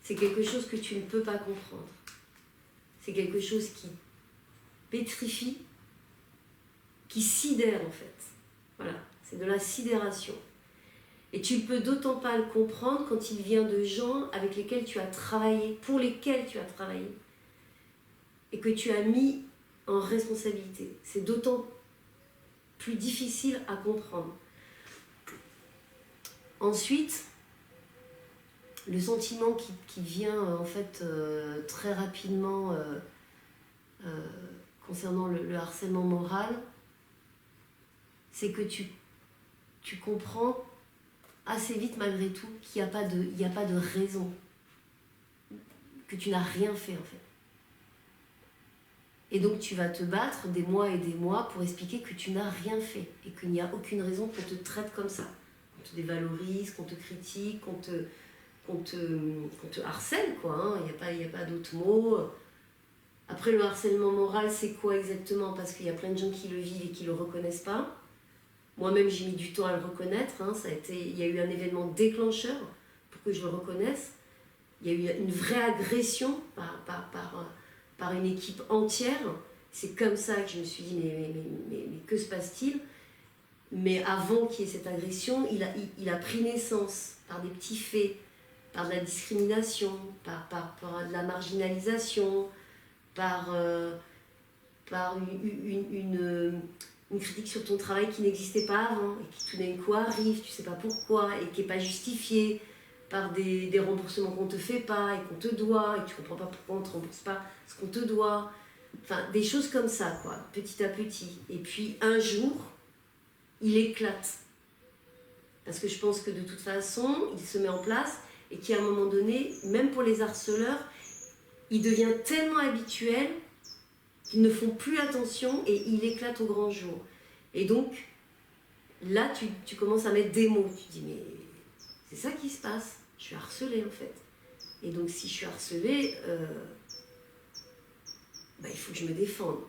c'est quelque chose que tu ne peux pas comprendre. C'est quelque chose qui pétrifie, qui sidère en fait. Voilà, c'est de la sidération. Et tu ne peux d'autant pas le comprendre quand il vient de gens avec lesquels tu as travaillé, pour lesquels tu as travaillé, et que tu as mis en responsabilité. C'est d'autant plus difficile à comprendre. Ensuite, le sentiment qui vient en fait très rapidement concernant le harcèlement moral, c'est que tu comprends assez vite malgré tout qu'il n'y a pas de raison, que tu n'as rien fait en fait. Et donc tu vas te battre des mois et des mois pour expliquer que tu n'as rien fait et qu'il n'y a aucune raison qu'on te traite comme ça, qu'on te dévalorise, qu'on te critique, qu'on te harcèle, quoi, hein. Il n'y a pas d'autre mot. Après, le harcèlement moral, c'est quoi exactement? Parce qu'il y a plein de gens qui le vivent et qui ne le reconnaissent pas. Moi-même, j'ai mis du temps à le reconnaître, hein. Il y a eu un événement déclencheur pour que je le reconnaisse. Il y a eu une vraie agression par une équipe entière. C'est comme ça que je me suis dit, mais que se passe-t-il? Mais avant qu'il y ait cette agression, il a pris naissance par des petits faits, par de la discrimination, par de la marginalisation, par une critique sur ton travail qui n'existait pas avant et qui tout d'un coup arrive, tu sais pas pourquoi, et qui n'est pas justifiée, par des remboursements qu'on te fait pas et qu'on te doit, et tu comprends pas pourquoi on te rembourse pas ce qu'on te doit. Enfin, des choses comme ça, quoi, petit à petit. Et puis, un jour, il éclate. Parce que je pense que de toute façon, il se met en place et qu'à un moment donné, même pour les harceleurs, il devient tellement habituel qu'ils ne font plus attention et il éclate au grand jour. Et donc, là, tu commences à mettre des mots. Tu dis, mais c'est ça qui se passe. Je suis harcelée, en fait. Et donc, si je suis harcelée, il faut que je me défende.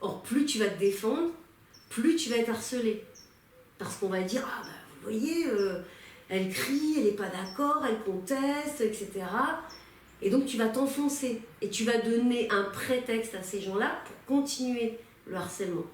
Or, plus tu vas te défendre, plus tu vas être harcelé. Parce qu'on va dire, ah vous voyez, elle crie, elle n'est pas d'accord, elle conteste, etc. Et donc tu vas t'enfoncer et tu vas donner un prétexte à ces gens-là pour continuer le harcèlement.